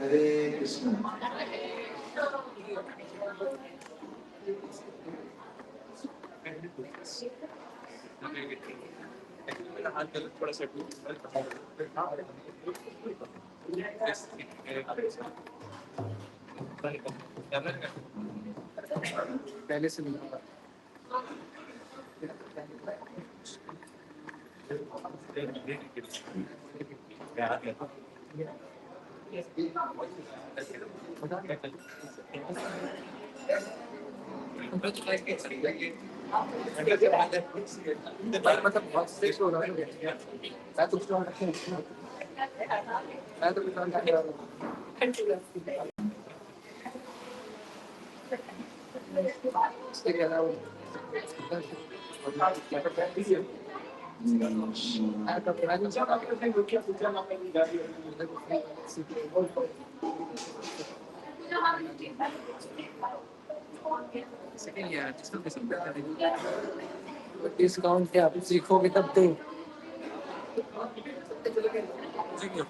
हरे कृष्ण। मेरा हाथ गलत थोड़ा सा पहले से नहीं मतलब बहुत स्ट्रेस हो रहा है। मैं तो कुछ और मैं तो कुछ और कर रहा हूँ। इसके अलावा डिस्काउंट क्या आप सीखोगे तब तो ठीक है।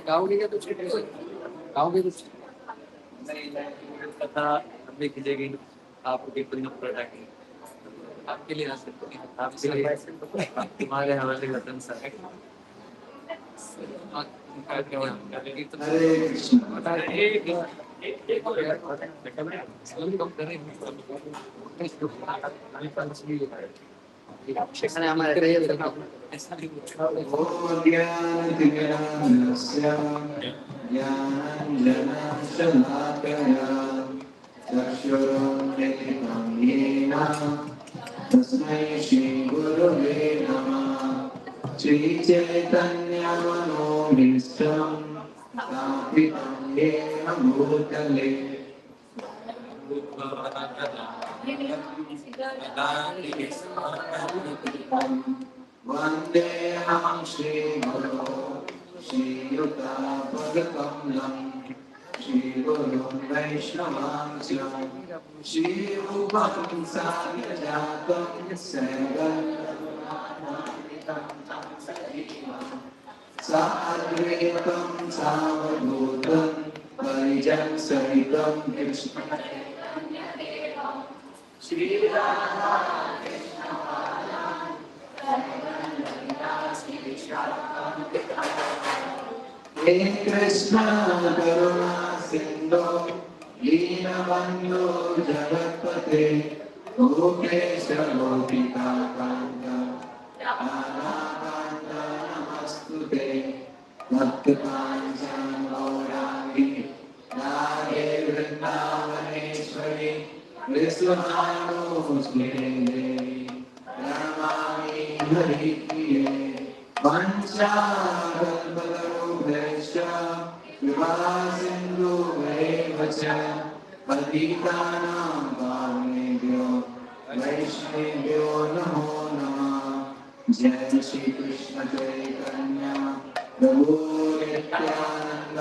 गाओगे क्या कुछ गाओगे कुछ कथा हमें खिलेगी आपके प्रोडक्ट आपके लिए आपके लिए तुम्हारे हमारे वतन सर तस्मै श्री गुरुवे नमः। श्री चैतन्य मनोभीष्टं स्थापितं येन भूतले वन्देऽहं श्रीगुरो श्रीयुतापदकमलं श्रीगुरुं वैष्णवांश्च श्रीरूपं साग्रजातं साद्वैतं सावधूतं परिजनसहितं कृष्ण श्रीराधा हे कृष्ण करुणा सिंधु दीनबंधु जगत्पते गोपेश गोपिका कांत राधाकांत नमस्तुते भक्तकांचन गौरांगी राधे वृंदावनेश्वरी विश्वनाथोस्ते देवी नमामि हरिप्रिये वंशाकल्पतरुभ्यश्च कृपासिन्धुभ्येव च पतितानां पावनेभ्यो वैष्णवेभ्यो नमो नमः। जय श्री कृष्ण चैतन्य प्रभु नित्यानंद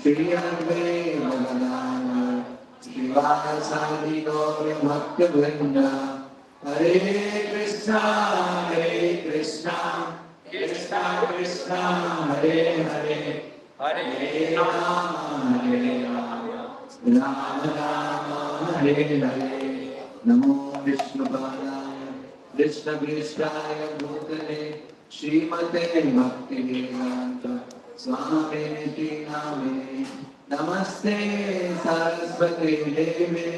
श्री अद्वैत गदाधर श्रीवासादि गौर भक्तवृंद हरे कृष्णा कृष्णा कृष्णा हरे हरे हरे राम राम राम हरे हरे। नमो विष्णुपादाय कृष्णपृष्ठाय भूतले श्रीमते भक्तिवेदांत स्वामिनिति नामिने नमस्ते सरस्वती देवे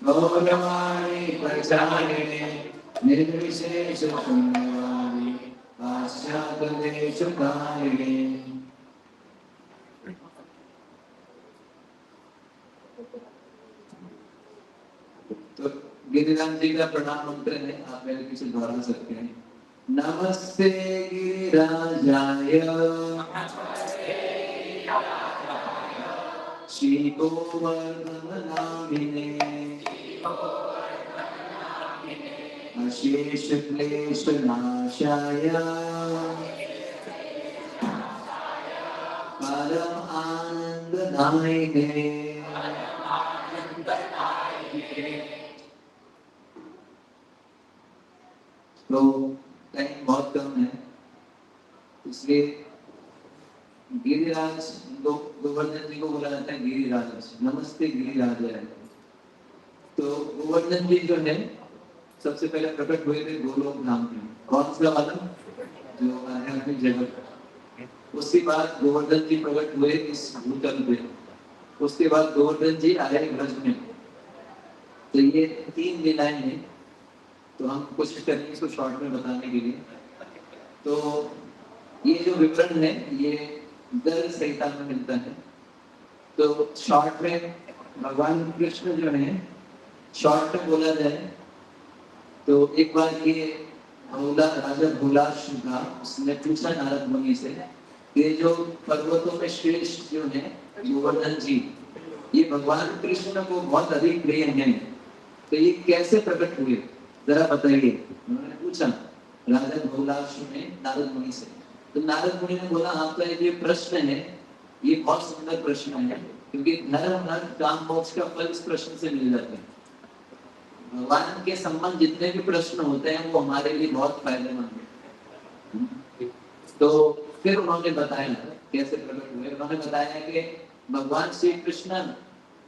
गौरवाणी प्रचारिणे निर्विशेष शून्यवादी पाश्चात्य देशकारिणे। तो गिरिराज जी का प्रणाम मंत्र है, आप मेरे पीछे दोहरा सकते हैं। नमस्ते गिरिराजाय श्रीगोवर्धननामिने अशेष क्लेशनाशाय परम आनंददायिने। तो टाइम बहुत कम है, इसलिए गिरिराज गोवर्धन जी को बोला जाता है गिरिराज। नमस्ते गिरिराज है। तो गोवर्धन जी जो है सबसे पहले प्रकट हुए थे गोलोक धाम में। कौन सा वाला? जो आध्यात्मिक जगत। उसके बाद गोवर्धन जी प्रकट हुए इस भूतल पे। उसके बाद गोवर्धन जी आए ब्रज में। तो ये 3 लीलाएं हैं। तो हम कोशिश करेंगे इसको शॉर्ट में बताने के लिए। तो ये जो विवरण है ये गर्ग संहिता में मिलता है। तो शॉर्ट में भगवान कृष्ण जो है, शॉर्ट में बोला जाए तो एक बार ये भोला राजा भोला था, उसने पूछा नारद मुनि से, ये जो पर्वतों में श्रेष्ठ जो है गोवर्धन जी, ये भगवान कृष्ण को बहुत अधिक प्रिय है, तो ये कैसे प्रकट हुए जरा बताइए। उन्होंने पूछा राजा भोला ने नारद मुनि से। तो नारद मुनि ने बोला आपका ये जो प्रश्न है ये बहुत सुंदर प्रश्न है, क्योंकि नर नर काम मोक्ष का फल इस प्रश्न से मिल जाता है। भगवान के संबंध जितने भी प्रश्न होते हैं वो हमारे लिए बहुत फायदेमंद है। तो फिर उन्होंने बताया कैसे प्रकट हुए। उन्होंने बताया कि भगवान श्री कृष्ण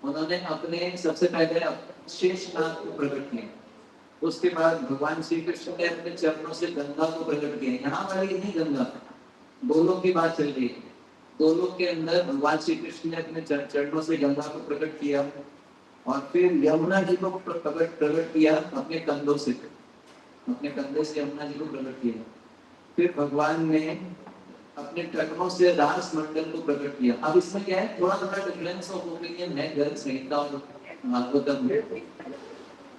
उन्होंने अपने सबसे पहले शेषनाग को प्रकट किया। उसके बाद भगवान श्री कृष्ण ने अपने चरणों से गंगा को प्रकट किया। यहाँ वाली नहीं गंगा, गोलोक की बात चल रही है। गोलोक के अंदर भगवान श्री कृष्ण ने अपने चरणों से गंगा को प्रकट किया और फिर यमुना जी को प्रकट किया अपने कंधों से। अपने कंधे से यमुना जी को प्रकट किया। फिर भगवान ने अपने टखनों से रास मंडल को प्रकट किया। अब इसमें क्या है, थोड़ा थोड़ा डिफरेंस ऑफ ओपिनियन है गर्ग संहिता और भागवतम में।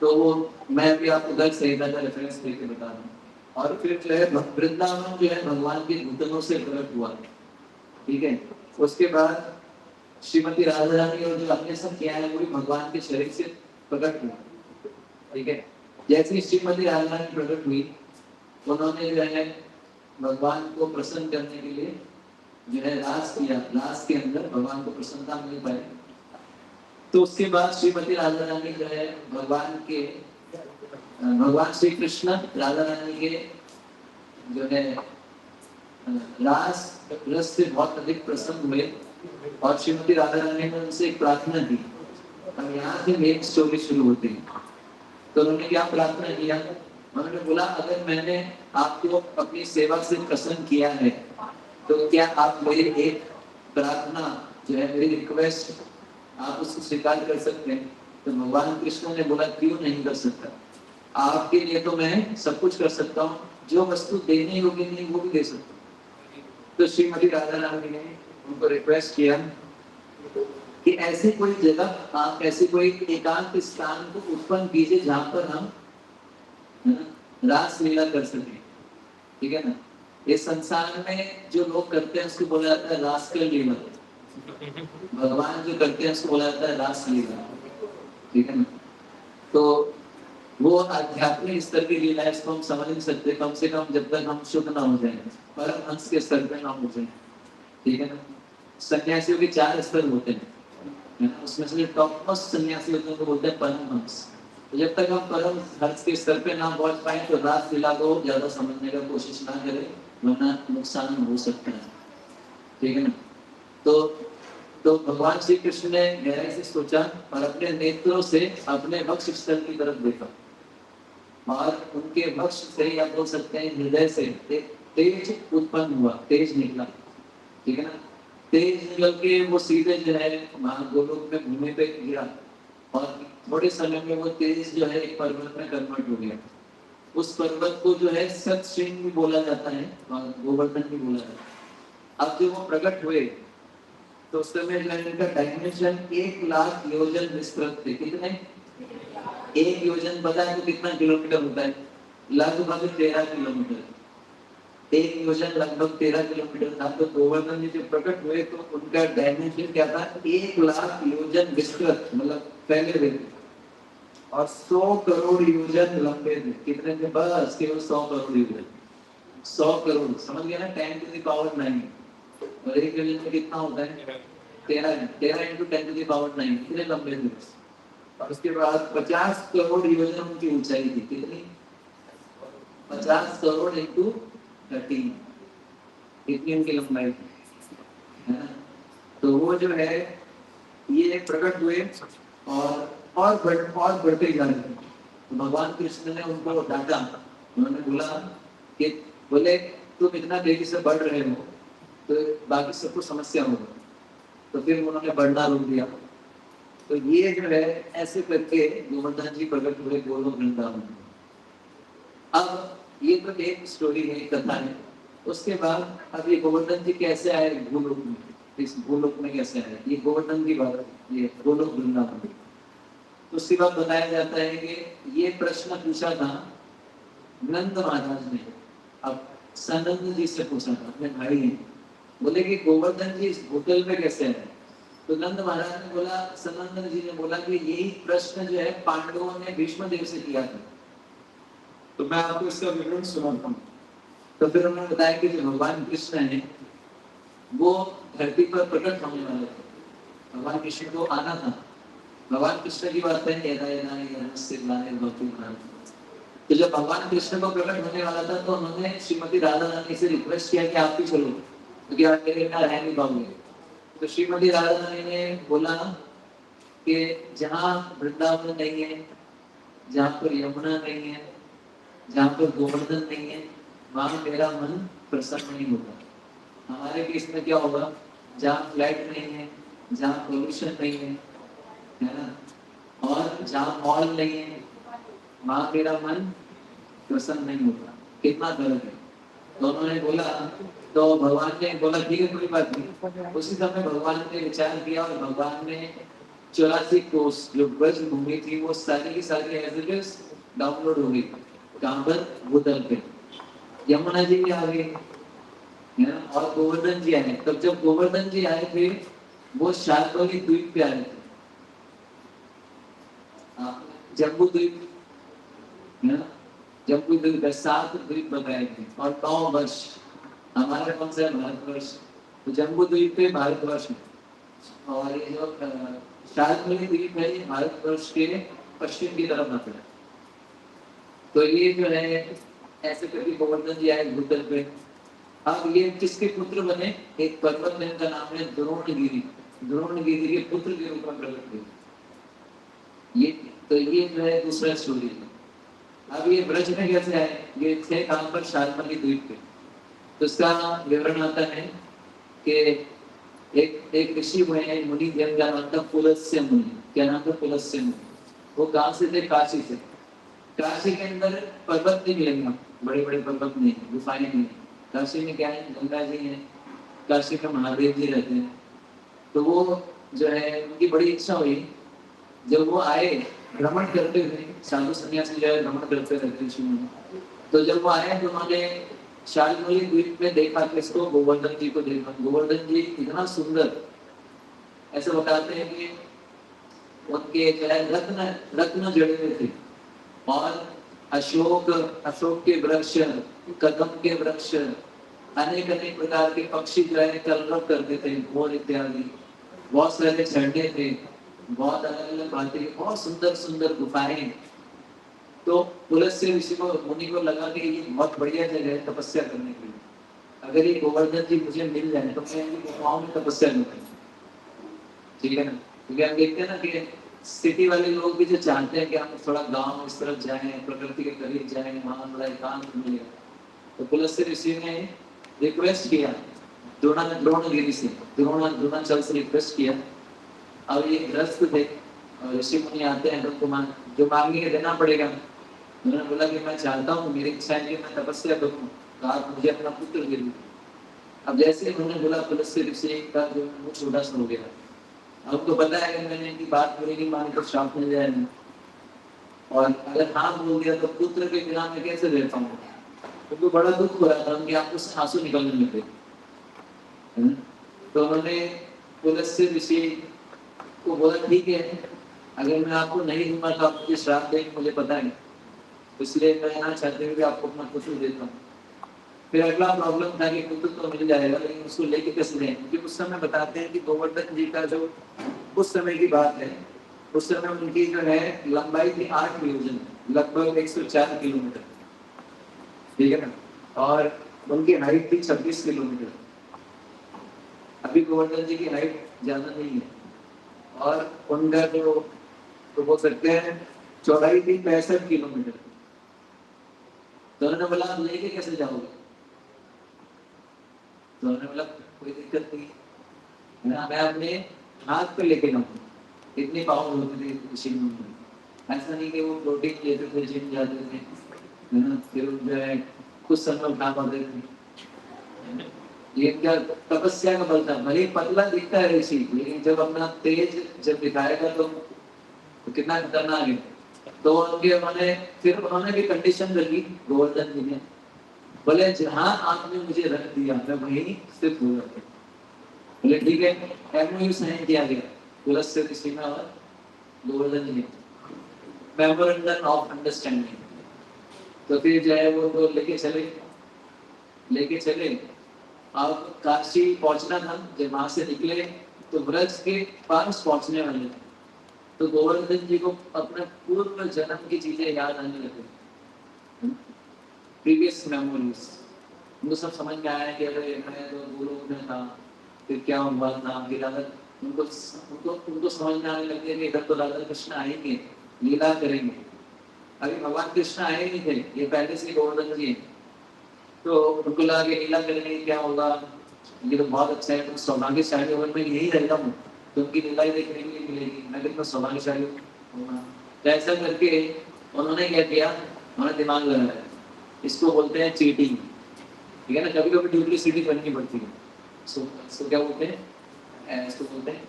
तो वो मैं भी आपको गर्ग संहिता का रेफरेंस देके बता रहा हूँ। और फिर जो है वृंदावन जो है भगवान के घुटनों से प्रकट हुआ, ठीक है। उसके बाद श्रीमती राधा रानी और जो अन्य सब किया है वो भी भगवान के शरीर से प्रकट हुआ, ठीक है। जैसे ही श्रीमती राधा रानी प्रकट हुई, उन्होंने जो है भगवान को प्रसन्न करने के लिए जो है रास किया। रास के अंदर भगवान को प्रसन्नता मिल पाए। तो उसके बाद श्रीमती राधा रानी जो है भगवान श्री कृष्ण राधा रानी के जो है रास रस से बहुत अधिक प्रसन्न हुए और श्रीमती राधा रानी ने उनसे एक प्रार्थना की। अब यहाँ से मेन स्टोरी शुरू होती है। तो उन्होंने क्या प्रार्थना किया? उन्होंने बोला अगर मैंने आपको अपनी सेवा से प्रसन्न किया है तो क्या आप मेरी एक प्रार्थना जो है, मेरी रिक्वेस्ट, आप उसको स्वीकार कर सकते हैं? तो भगवान कृष्ण ने बोला क्यों नहीं कर सकता, आपके लिए तो मैं सब कुछ कर सकता हूँ, जो वस्तु देने योग्य नहीं वो भी दे सकता हूँ। तो श्रीमती राधा रानी ने उनको रिक्वेस्ट किया कि ऐसे कोई जगह, आप ऐसे कोई एकांत स्थान को उत्पन्न कीजिए जहां पर हम रास लीला कर सके, ठीक है ना। इस संसार में जो लोग करते हैं उसको बोला जाता है रासकल लीला। भगवान जो करते हैं उसको बोला जाता है रास लीला, ठीक है ना। तो वो आध्यात्मिक स्तर की लीला है, इसको हम समझ नहीं सकते कम से कम जब तक हम शुद्ध ना हो जाए, परमहंस के स्तर पे ना हो जाए, ठीक है ना। सन्यासियों के 4 स्तर होते हैं, है ना। उसमें से टॉप मोस्ट सन्यासी होते हैं उनको बोलते हैं परमहंस। तो जब तक हम परमहंस के स्तर पे ना पहुंच पाए तो रास लीला को ज्यादा समझने का कोशिश ना करें, वरना नुकसान हो सकता है, ठीक है ना। तो भगवान श्री कृष्ण ने गहराई से सोचा और अपने नेत्रों से अपने वक्ष स्थल की तरफ देखा और उनके वक्ष से या बोल सकते हैं हृदय से एक तेज उत्पन्न हुआ, तेज निकला, ठीक है ना। तेज निकल के वो सीधे जो है वहां गोलोक में भूमि पे गिरा और थोड़े समय में वो तेज जो है एक पर्वत में कन्वर्ट हो गया। उस पर्वत को जो है सतशृंग भी बोला जाता है और गोवर्धन भी बोला जाता है। अब जब वो प्रकट हुए तो उस समय जो है इनका डायमेंशन 1,00,000 योजन विस्तृत थे। कितने? 1 योजन पता है तो कितना किलोमीटर होता है? लगभग 13 किलोमीटर। एक योजन लगभग 13 किलोमीटर था। तो गोवर्धन जी जब प्रकट हुए तो उनका डायमेंशन क्या था, 1 लाख योजन विस्तृत, मतलब फैले हुए थे, और 100 करोड़ योजन लंबे थे। कितने थे? बस केवल 100 करोड़ योजन। 100 करोड़, समझ गया ना, 10⁹9। और एक योजन में कितना होता है? 13। 13 इंटू 10⁹9, कितने लंबे थे। और उसके बाद 50 करोड़ योजन उनकी ऊंचाई थी। कितनी? 50 करोड़ इंटू 13, इतनी उनकी लंबाई है ना। तो वो जो है ये प्रकट हुए और बढ़ते जा रहे। तो भगवान कृष्ण ने उनको डांटा। उन्होंने बोला कि बोले तुम इतना तेजी से बढ़ रहे हो तो बाकी सबको समस्या होगा। तो फिर उन्होंने बढ़ना रोक दिया। तो ये जो है ऐसे करके गोवर्धन जी प्रकट हुए गोलोक वृंदावन में। अब ये तो एक स्टोरी है, एक कथा है। उसके बाद अब ये गोवर्धन जी कैसे आए भूलोक में, इस भूलोक में कैसे आए, ये गोवर्धन की बात है, ये गोलोक वृंदावन। तो उसके बाद बताया जाता है कि ये प्रश्न पूछा था नंद महाराज ने। अब सनंद जी से पूछा था, अपने भाई ने। बोले कि गोवर्धन जी इस होटल में कैसे आए। तो नंद महाराज ने बोला, सनंद जी ने बोला कि यही प्रश्न जो है पांडवों ने भीष्म देव से किया था। तो मैं आपको इसका विवरण सुनाता हूँ। तो फिर उन्होंने बताया कि जो भगवान कृष्ण है वो धरती पर प्रकट होने वाले थे। भगवान कृष्ण को आना था। भगवान कृष्ण की बात है, तो जब भगवान कृष्ण को प्रकट होने वाला था तो उन्होंने श्रीमती राधा रानी से रिक्वेस्ट किया कि आप भी चलो, क्योंकि आप मेरे बिना रह नहीं पाओगे। तो श्रीमती राधा रानी ने बोला कि जहाँ वृंदावन नहीं है, जहाँ पर यमुना नहीं है, जहाँ पर गोवर्धन नहीं है, वहां मेरा मन प्रसन्न नहीं होता। हमारे केस में क्या होगा, जहाँ फ्लैट नहीं है, जहाँ पोल्यूशन नहीं है ना, और जहाँ मॉल नहीं है, वहां मेरा मन प्रसन्न नहीं होता। कितना फर्क है। तो उन्होंने बोला, तो भगवान ने बोला ठीक है कोई बात नहीं। उसी समय भगवान ने विचार किया और भगवान ने 84 कोस जो ब्रज भूमि थी वो सारी की सारी एज इट इज डाउनलोड हो गई। कहाँ पर? भूतल पे। यमुना जी भी आ गए और गोवर्धन जी आए। तब जब गोवर्धन जी आए थे वो शाल्मली द्वीप पे आए थे, जम्बू द्वीप, जम्बू द्वीप 7 द्वीप बताए थे और 9 वर्ष। हमारा कौन सा है? भारतवर्ष। तो जम्बू द्वीप पे भारतवर्ष है। और ये जो शाल्मली द्वीप है ये भारतवर्ष के पश्चिम की तरफ आता है। तो ये जो है ऐसे करके गोवर्धन जी आए भूतल पे। अब ये किसके पुत्र बने? एक पर्वत है, उनका नाम है द्रोणगिरी। द्रोणगिरी के पुत्र के रूप में प्रकट हुए। ये तो ये जो है दूसरा स्टोरी है। अब ये ब्रज में कैसे आए? ये थे कहां पर? शाल्मली द्वीप पे। तो इसका विवरण आता है कि एक ऋषि हुए हैं, मुनि थे, उनका नाम था पुलस्त्य मुनि। क्या नाम था? पुलस्त्य मुनि। वो कहां से थे? काशी से। काशी के अंदर पर्वत नहीं मिलेंगे, बड़े बड़े पर्वत नहीं, गुफाएं नहीं। काशी में क्या है? गंगा जी है, काशी में महादेव जी रहते हैं। तो वो जो है उनकी बड़ी इच्छा हुई, जब वो आए भ्रमण करते हुए, साधु सन्यासी जो है भ्रमण करते रहते हैं। तो जब वो आए तो उन्होंने शाल्मली द्वीप में देखा किसको? गोवर्धन जी को देखा। गोवर्धन जी इतना सुंदर, ऐसे बताते हैं कि उनके जो है रत्न रत्न जड़े हुए थे। और अशोक अशोक के वृक्ष, कदम के वृक्ष, अनेक अनेक प्रकार के पक्षी जो है कलरव करते थे, मोर इत्यादि। बहुत सारे झरने थे, बहुत अलग अलग बातें, बहुत सुंदर सुंदर गुफाएं। तो पुलस्त्य ऋषि को, मुनि को लगा कि ये बहुत बढ़िया जगह है तपस्या करने के लिए। अगर ये गोवर्धन जी मुझे मिल जाए तो मैं इनकी गुफाओं में तपस्या करूंगा। ठीक है ना। क्योंकि हम देखते हैं ना कि सिटी वाले लोग भी जो चाहते हैं कि हम थोड़ा गांव इस तरफ जाएं, प्रकृति के करीब जाएं, वहां थोड़ा एकांत मिलेगा। तो पुलस्त्य ऋषि ने रिक्वेस्ट किया द्रोणगिरी से, द्रोणाचल से रिक्वेस्ट किया। अब ये ग्रस्त थे और ऋषि मुनि आते हैं तो जो मांगेंगे देना पड़ेगा। उन्होंने बोला कि मैं चाहता हूँ, मेरी इच्छा है कि मैं तपस्या करूँ, तो आप मुझे अपना पुत्र दे दीजिए। अब जैसे उन्होंने बोला, पुलस्त्य ऋषि का जो मुंह छोटा सा हो गया। अब तो पता है कि मैंने इनकी बात पूरी नहीं मानी तो श्राप मिल जाएगा, और अगर हाँ बोल दिया तो पुत्र के बिना मैं कैसे रहता हूँ। उनको बड़ा दुख हो रहा था, उनकी आंखों से आंसू निकलने लगे। तो उन्होंने पुलिस से ऋषि को बोला, ठीक है, अगर मैं आपको नहीं दूंगा तो आप मुझे श्राप देंगे, मुझे पता है, इसलिए मैं ना चाहते हुए आपको अपना पुत्र देता हूँ। फिर अगला प्रॉब्लम था कि पुत्र तो मिल जाएगा, लेकिन उसको लेके कैसे दें, क्योंकि उस समय बताते हैं कि गोवर्धन जी का जो उस समय की बात है, उस समय उनकी जो है लंबाई थी 8 योजन, लगभग 104 किलोमीटर, ठीक है ना, और उनकी हाइट थी 26 किलोमीटर। अभी गोवर्धन जी की हाइट ज्यादा नहीं है, और उनका जो तो बोल सकते हैं चौड़ाई थी 65 किलोमीटर। तो उन्होंने बोला, आप लेके कैसे जाओगे? तो उन्होंने बोला, कोई दिक्कत नहीं है, मैं अपने हाथ पे लेके जाऊंगा। इतनी पावर होती थी मशीन में, ऐसा नहीं कि वो प्रोटीन लेते थे, जिम जाते थे, है ना, फिर जो है कुछ समय उठा पाते थे। ये क्या तपस्या का बल था, भले ही पतला दिखता है ऋषि, लेकिन जब अपना तेज जब दिखाएगा तो कितना खतरनाक है। तो उनके उन्होंने फिर उन्होंने भी कंडीशन रखी गोवर्धन जी ने, बोले जहां आपने मुझे रख दिया मैं वहीं स्थित हो जाता। बोले ठीक है, एमओयू साइन किया गया पुलस से ऋषि में और गोवर्धन जी ने, मेमोरेंडम ऑफ अंडरस्टैंडिंग। तो फिर जो है वो तो लेके चले। अब काशी पहुंचना था, जब वहां से निकले तो ब्रज के पास पहुंचने वाले थे, तो गोवर्धन जी को अपने पूर्व जन्म की चीजें याद आने लगे, प्रीवियस मेमोरीज। उनको सब समझ में आया कि अरे मैं तो गोलोक में था, फिर क्या हुआ था, फिर अगर उनको उनको उनको समझ में आने लगे कि इधर तो राधा कृष्ण आएंगे, लीला करेंगे। अभी भगवान कृष्ण आए नहीं थे, ये पहले से गोवर्धन जी हैं। तो उनको लगा कि लीला करने क्या होगा, ये तो बहुत अच्छा है, तो सौभाग्यशाली अगर मैं यही रहता हूँ तो उनकी लीला ही देखने के लिए मिलेगी, मैं कितना सौभाग्यशाली हूँ। तो ऐसा करके उन्होंने क्या किया, उन्होंने दिमाग लगाया, इसको बोलते हैं चीटिंग, ठीक है ना, कभी कभी डुप्लीसिटी करनी पड़ती है। सो क्या बोलते हैं, इसको बोलते हैं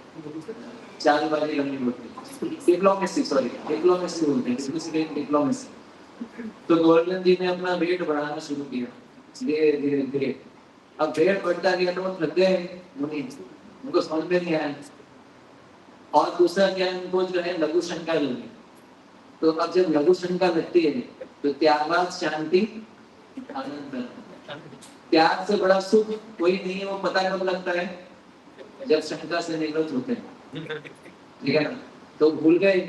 चालबाजी करनी पड़ती है, डिप्लोमेसी, सॉरी डिप्लोमेसी बोलते हैं, डुप्लीसिटी डिप्लोमेसी। तो गोवर्धन जी ने अपना वेट बढ़ाना शुरू किया, धीरे धीरे धीरे। अब वेट बढ़ता गया तो वो थक गए मुनि, उनको समझ में नहीं आया। और दूसरा क्या, उनको जो है लघु शंका लगी। तो अब जब लघु शंका लगती है तो त्याग शांति आनंद, त्याग से बड़ा सुख कोई नहीं है। वो पता कब लगता है, जब शंका से निवृत्त होते हैं, ठीक है ना। तो भूल गए,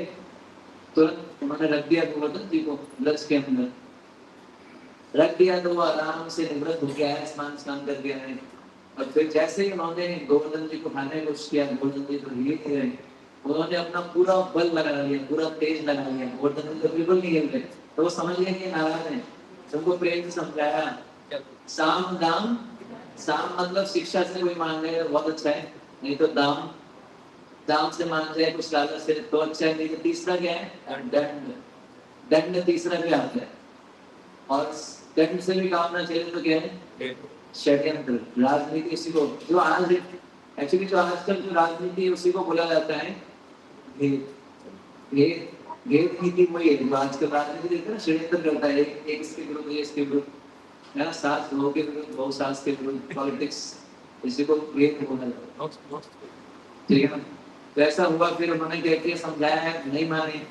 तुरंत उन्होंने रख दिया गोवर्धन जी को लक्ष्य के अंदर, रख दिया तो वो आराम से निवृत्त हो गया है, स्नान कर गया है। और फिर जैसे ही उन्होंने गोवर्धन जी को खाने की कोशिश किया, गोवर्धन जी तो हिले नहीं रहे, उन्होंने अपना पूरा बल लगा लिया, पूरा तेज लगा लिया, गोवर्धन जी तो बिल्कुल नहीं हिल रहे। तो वो समझ गए कि नाराज है, उनको प्रेम से समझाया, साम दाम, साम मतलब शिक्षा से कोई मान रहे बहुत अच्छा है, नहीं तो दाम, दाम से मान जाए कुछ लालच से तो अच्छा है, नहीं तो तीसरा क्या है, दंड, दंड तीसरा भी आता है। और दंड से भी काम ना चले तो क्या है, षड्यंत्र, राजनीति। इसी को जो आज एक्चुअली जो आजकल जो राजनीति है उसी को बोला जाता है भेद, भेद, भेद नीति वही है जो आजकल राजनीति देखते हैं ना, षड्यंत्र करता है, एक इसके विरुद्ध ये इसके विरुद्ध, है ना, सास बहू के विरुद्ध बहू सास के विरुद्ध, पॉलिटिक्स, इसी को भेद बोला जाता है, ठीक है ना। तो ऐसा हुआ, फिर उन्होंने क्या किया, समझाया है, नहीं माने।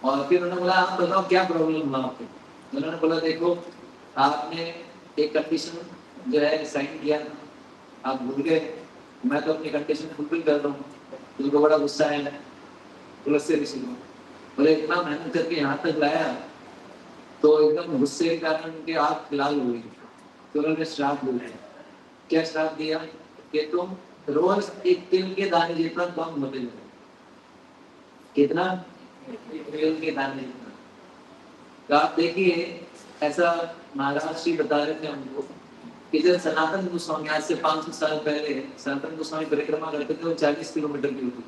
और फिर उन्होंने बोला, आप बताओ क्या प्रॉब्लम हुआ आपको। तो उन्होंने बोला, देखो आपने एक कंडीशन जो है साइन किया, आप भूल गए, मैं तो अपनी कंडीशन फुलफिल कर रहा हूँ। तो उनको बड़ा गुस्सा आया पुलिस से ऋषि को, बोले इतना मेहनत करके यहाँ तक लाया, तो एकदम गुस्से के कारण उनकी आँख लाल हो गई। तो उन्होंने श्राप दिया, क्या श्राप दिया कि तुम रोज एक तिल के दाने जितना कम होते जाओ। कितना, तिल के दाने जितना। तो आप देखिए, ऐसा महाराज श्री बता रहे थे हमको कि जब सनातन गोस्वामी आज से 500 साल पहले सनातन गोस्वामी परिक्रमा करते थे, वो 40 किलोमीटर की होती,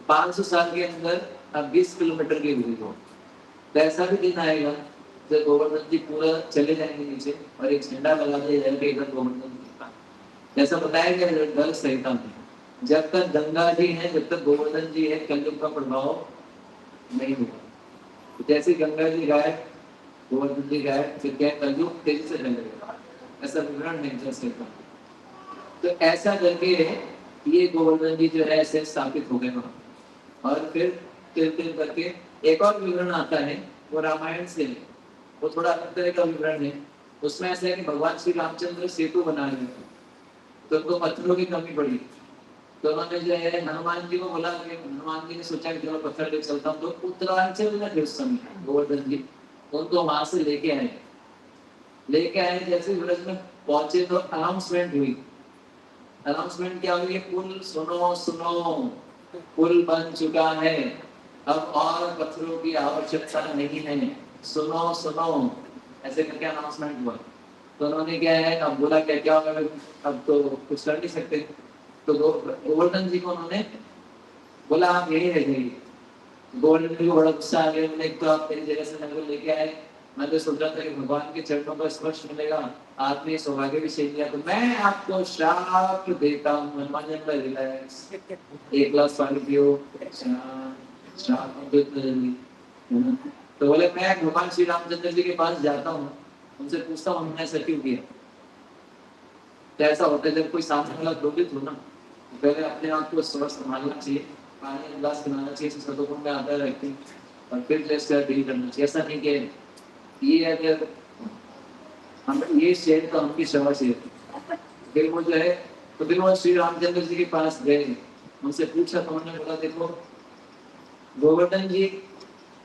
500 साल के अंदर अब 20 किलोमीटर की दूरी हो। तो ऐसा भी दिन आएगा जब गोवर्धन जी पूरा चले जाएंगे नीचे और एक झंडा लगा दिया जाएगा इधर गोवर्धन जी का, जैसा बताया गया गर्ग संहिता में, जब तक गंगा जी है, जब तक गोवर्धन जी है, कलयुग का प्रभाव नहीं होगा। तो जैसे गंगा जी गायब, गोवर्धन जी गए, फिर क्या कलयुग तेजी से चलेगा, ऐसा विवरण है जैसे का। तो ऐसा करके ये गोवर्धन जी जो है ऐसे स्थापित हो गए वहां। और फिर तिल तिल करके एक और विवरण आता है, वो रामायण से है, वो थोड़ा अलग तरह का विवरण है। उसमें ऐसा है कि भगवान श्री रामचंद्र सेतु बना रहे थे, तो उनको पत्थरों की कमी पड़ी, तो उन्होंने जो है हनुमान जी को बोला कि हनुमान जी ने सोचा कि चलो पत्थर लेके चलता हूँ, तो उत्तरांचल में थे उस समय गोवर्धन जी, उनको वहां से लेके आए जैसे ब्रज में पहुंचे तो अनाउंसमेंट हुई। अनाउंसमेंट क्या हुई? पुल सुनो सुनो, पुल बन चुका है, अब और पत्थरों की आवश्यकता नहीं है, सुनो सुनो, ऐसे करके अनाउंसमेंट हुआ। तो उन्होंने क्या है, अब बोला क्या क्या होगा, अब तो कुछ कर नहीं सकते, तो गोवर्धन जी को उन्होंने बोला आप यही रह जाइए। गोवर्धन जी को बड़ा गुस्सा आ गया, बोले एक तो आप मेरी जगह से मेरे को लेके आए, मैं तो सोच रहा था कि भगवान के चरणों का स्पर्श मिलेगा, आपने सौभाग्य भी छीन लिया, तो मैं आपको श्राप देता हूँ। हनुमान जी ने रिलैक्स, एक ग्लास पानी पियो, श्राप मत दो इतना जल्दी, है ना? तो बोले मैं भगवान श्री रामचंद्र जी के पास जाता हूँ, उनसे पूछता हूँ उन्होंने ऐसा क्यों किया। तो ऐसा होता है जब कोई सामने वाला क्रोधित हो ना, तो पहले अपने आप को स्वस्थ संभालना चाहिए, पानी का गिलास पिलाना चाहिए, सदगुण में आता है व्यक्ति, और फिर जैसे डील करना चाहिए। ऐसा नहीं कि ये अगर हम ये शेर तो हमकी सेवा शेर, फिर वो जो है, तो फिर वो श्री रामचंद्र जी के पास गए, उनसे पूछा, तो उन्होंने बोला देखो गोवर्धन जी,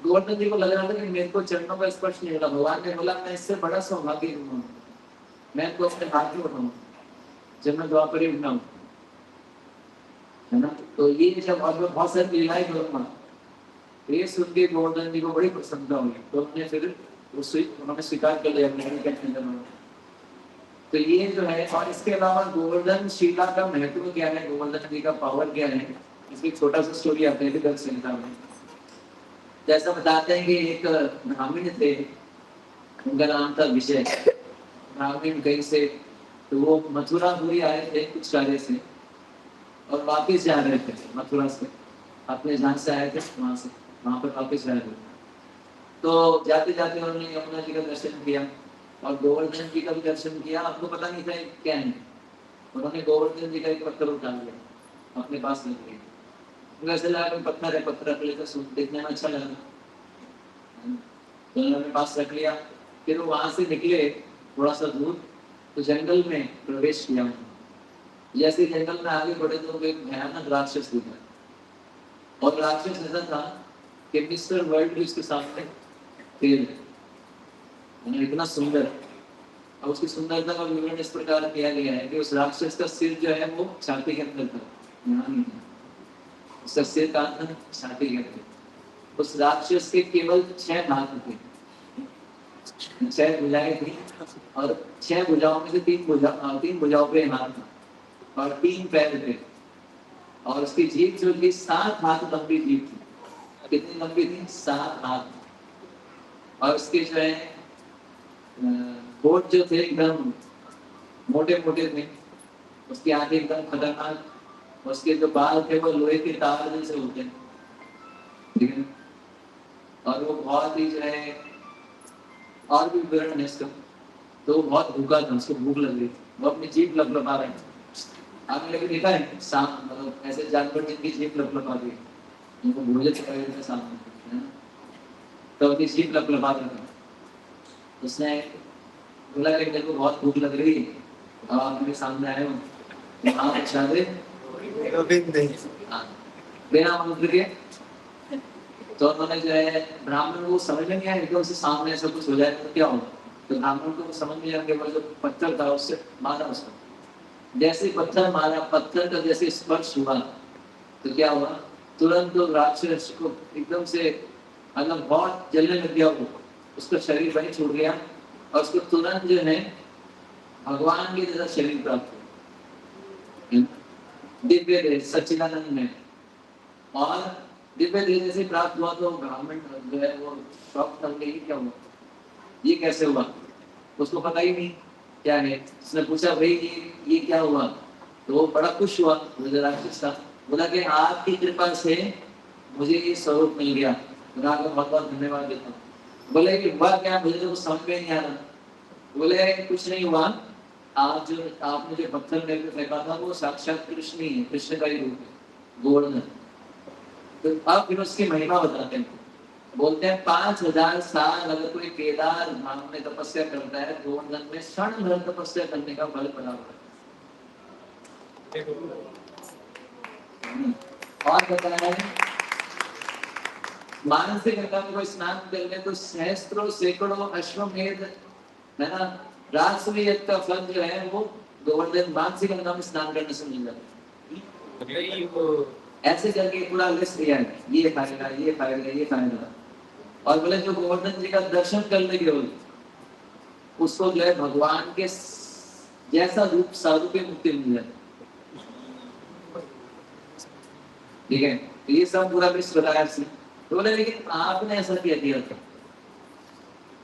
गोवर्धन जी को लग रहा था कि मेरे को चरणों का स्पर्श नहीं मिला, भगवान ने बोला मैं इससे बड़ा सौभाग्य दूंगा, मैं इनको अपने हाथ में उठाऊंगा जब मैं द्वापर युग में आऊं, है ना? तो ये जब अब बहुत सारी लीलाएं करूंगा, ये सुन के गोवर्धन जी को बड़ी प्रसन्नता हुई, तो उन्होंने फिर उन्होंने स्वीकार कर लिया अपने के अंदर। तो ये जो है, और इसके अलावा गोवर्धन शिला का महत्व क्या है, गोवर्धन जी का पावर क्या है, इसकी छोटा सा स्टोरी आता है दल संहिता में। जैसा बताते हैं कि एक ब्राह्मण थे, उनका नाम था विषय। ब्राह्मण कहीं से, तो वो मथुरापुरी आए थे कुछ कार्य से, और वापिस जा रहे थे मथुरा से, अपने जहाँ से आए थे वहां पर वापिस जा रहे थे। तो जाते जाते उन्होंने यमुना जी का दर्शन किया और गोवर्धन जी का भी दर्शन किया। आपको पता नहीं था क्या है, उन्होंने गोवर्धन जी का एक पत्थर उठा लिया, अपने पास रख लिया, उनको ऐसा लगा पत्थर है, पत्थर रख लेकर देखने में अच्छा लगा, तो उन्होंने पास रख लिया। फिर वो वहां से निकले थोड़ा सा दूर, तो जंगल में प्रवेश किया। जैसे जंगल में आगे बढ़े तो एक भयानक राक्षस दिखा, और राक्षस ऐसा था कि मिस्टर वर्ल्ड भी उसके सामने फेल है, इतना सुंदर। और उसकी सुंदरता का विवरण इस प्रकार किया गया है कि उस राक्षस का सिर जो है वो छाती के अंदर था, यहाँ नहीं था, उसका सिर कहाँ था? छाती के अंदर। उस राक्षस के केवल 6 हाथ थे, 6 भुजाएं थी, और 6 भुजाओं में से 3 भुजाओं पे हाथ था और 3 पैर थे, और उसकी जीभ जो थी 7 हाथ लंबी जीभ थी। कितनी लंबी थी? 7 हाथ। और उसके जो है होठ जो थे एकदम मोटे मोटे थे, उसकी आंखें एकदम खतरनाक, उसके जो बाल थे वो लोहे के तार जैसे होते हैं, ठीक है? और वो बहुत ही जो है, और भी विवरण है इसका, तो वो बहुत भूखा था, उसको भूख लग रही थी, वो अपनी जीभ लपलपा रहा है। आपने कभी देखा है सांप, मतलब ऐसे जानवर जिनकी जीभ लपलपाती है, उनको भोजन चढ़ाए जाते हैं सांप, है ना? तो अपनी जीभ लपलपा रहा था। उसने बोला कि मेरे को बहुत भूख लग रही है, अब आप मेरे सामने आए हो, आप अच्छा दे बिना मंत्र के। तो उन्होंने जो है, ब्राह्मण को समझ में नहीं आया कि उसके सामने ऐसा कुछ हो जाए तो क्या होगा, तो ब्राह्मण को समझ में आया कि वो जो पत्थर था उससे मारा उसको। जैसे पत्थर मारा, पत्थर का जैसे स्पर्श हुआ, तो क्या हुआ, तुरंत तो राक्षस को एकदम से मतलब बहुत जलने लग गया, वो उसका शरीर वहीं छूट गया, और उसको तुरंत जो है भगवान की जैसा शरीर प्राप्त हुआ, दिव्य देह सच्चिदानंद में। और दिव्य देह जैसे प्राप्त हुआ तो ब्राह्मण जो है वो शॉक कर गई, क्या हुआ, ये कैसे हुआ, उसको पता ही नहीं क्या है। उसने पूछा भाई ये क्या हुआ, तो वो बड़ा खुश हुआ, मुझे राक्षस था, बोला कि आपकी कृपा से मुझे ये स्वरूप मिल गया, मैं आपको बहुत बहुत धन्यवाद देता हूँ। बोले कि हुआ क्या, मुझे तो समझ में नहीं आ रहा। बोले कुछ नहीं हुआ, आप जो आपने जो पत्थर मेरे पे फेंका था वो साक्षात कृष्ण ही है, कृष्ण का ही रूप है, गोवर्धन। तो अब फिर उसकी महिमा बताते हैं। बोलते हैं 5000 साल अगर कोई केदार धाम में तपस्या करता है, गोवर्धन में क्षण भर तपस्या करने का फल बराबर है। और बताया है मानसिक गंगा में कोई स्नान करने तो सहस्त्रों सैकड़ों अश्वमेध, है ना, राजसूय का फल जो है वो गोवर्धन मानसिक गंगा में स्नान करने से मिल जाता है। ऐसे करके पूरा लिस्ट दिया है, ये फायदा, ये फायदा, ये फायदा। और बोले जो गोवर्धन जी का दर्शन कर लेंगे उसको जो है भगवान के जैसा रूप स्वरूप मुक्ति मिल जाए। ठीक है, तो ये सब पूरा लिस्ट बताया इसने। तो बोले लेकिन आपने ऐसा किया दिया था।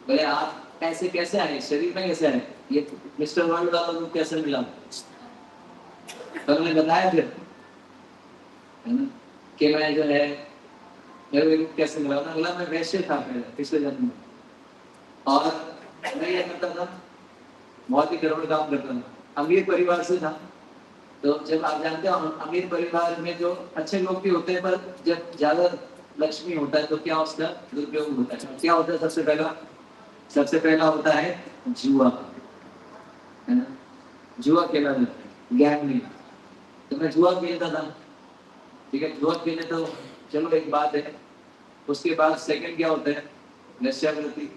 बोले आप ऐसे कैसे आए, शरीर में कैसे आए, ये मिस्टर वर्ल्ड वाला रूप कैसे मिला? तो उन्होंने बताया फिर, है ना, कि मैं जो है मेरे को रूप कैसे मिला। उन्होंने बोला मैं वैश्य था पहले पिछले जन्म में, और मैं ये करता था, बहुत ही गड़बड़ काम करता था, अमीर परिवार से था। तो जब आप जानते हो अमीर परिवार में जो अच्छे लोग भी होते हैं, पर जब ज्यादा लक्ष्मी होता है तो क्या उसका दुरुपयोग होता है। क्या होता है सबसे पहला होता है जुआ, है ना, जुआ खेला जाता है, ज्ञान नहीं। तो मैं जुआ खेलता था। ठीक है, जुआ खेले तो चलो एक बात है। उसके बाद सेकंड क्या होता है, वेश्यावृत्ति।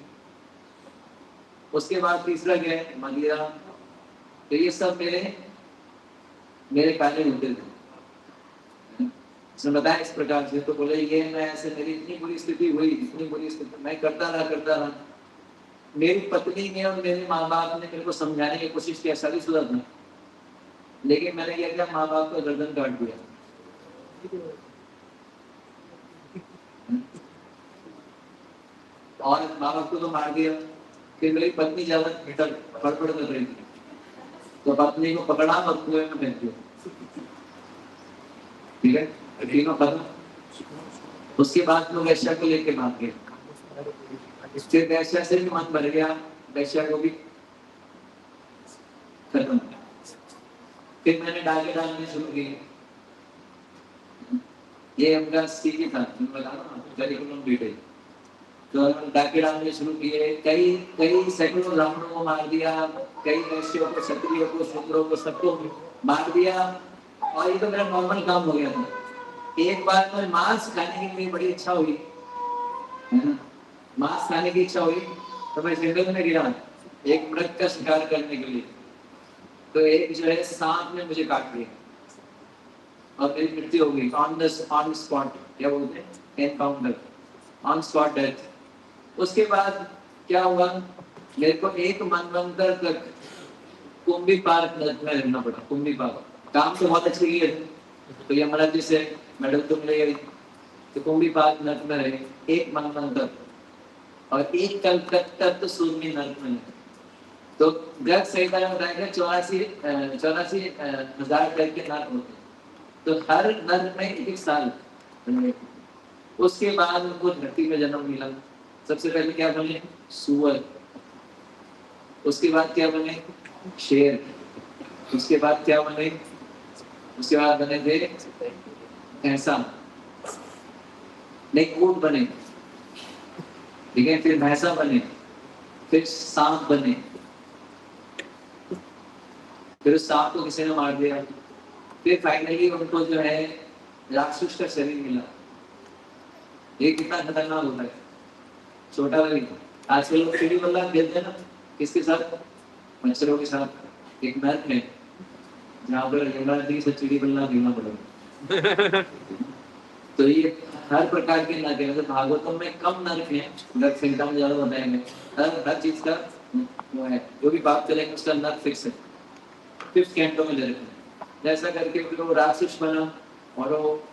उसके बाद तीसरा क्या है, मदिरा। तो ये सब मेरे मेरे कार्य होते थे। उसने बताया इस प्रकार से। तो बोले ये मैं ऐसे, मेरी इतनी बुरी स्थिति हुई, इतनी बुरी स्थिति, मैं करता रहा। मेरी पत्नी ने और मेरे माँ बाप ने मेरे को समझाने की कोशिश की, शादीशुदा था, लेकिन मैंने क्या किया, माँ बाप का गर्दन काट दिया। और माँ बाप को तो मार दिया। फिर मेरी पत्नी ज्यादा फड़फड़ कर रही थी, तो पत्नी को पकड़ा और कुएं में फेंक दिया। ठीक है, तीनों खत्म। उसके बाद लोग वैश्या को लेके भाग गए। फिर वैश्या से भी मन भर गया, वैश्या को भी खत्म। फिर मैंने डाके डालने शुरू किए। ये उनका सीधी था, करिकुलम डिटेल। तो डाके डालने शुरू किए, कई कई सैकड़ों ब्राह्मणों को मार दिया, कई वैश्यों को, क्षत्रियों को, शूद्रों को, सबको मार दिया। और ये तो मेरा नॉर्मल काम हो गया था। एक बार में मांस खाने की मेरी बड़ी इच्छा हुई, है ना, मांस खाने की इच्छा हुई, तो मैं जंगल में गिरा एक मृग का शिकार करने के लिए। तो एक जो है सांप ने मुझे काट लिया और मेरी मृत्यु हो गई ऑन स्पॉट, क्या बोलते हैं, एनकाउंटर, ऑन स्पॉट डेथ। उसके बाद क्या हुआ, मेरे को एक मनवंतर तक कुंभी पार्क में रहना पड़ा। कुंभी पार्क काम तो बहुत अच्छे किए थे, तो यमराज जी से मेडल तो मिले गई। तो कुंभी पार्क नर्क में रहे एक मनवंतर, और एक कल तक तो सूर्य नर्क में। तो ग्रह संहिता में बताया गया 84,000 टाइप के नर्क होते हैं। तो हर नर्क में एक साल। उसके बाद उनको धरती में जन्म मिला। सबसे पहले क्या बने, सुअर। उसके बाद क्या बने, शेर। उसके बाद क्या बने, उसके बाद बने थे भैंसा, नहीं ऊंट बने। ठीक है, फिर भैंसा बने, फिर सांप बने। फिर उस सांप को किसी ने मार दिया। फिर फाइनली उनको जो है राक्षस का शरीर मिला। ये कितना खतरनाक होता है, छोटा वाली। आजकल लोग चिड़ी बल्ला खेलते हैं ना, किसके साथ, मच्छरों के साथ। एक नर्क है जहाँ पर यमराज से चिड़ी बल्ला खेलना पड़ेगा। तो ये हर प्रकार के नर्क है। मतलब भागवतम में कम नर्क है, नर्क संहिता में ज्यादा बताएंगे। हर चीज का वो है, जो भी बात करेंगे उसका नर्क फिक्स है, फिफ्थ कैंटो में ले रखे हैं। जैसा करके फिर वो राक्षस बना। और वो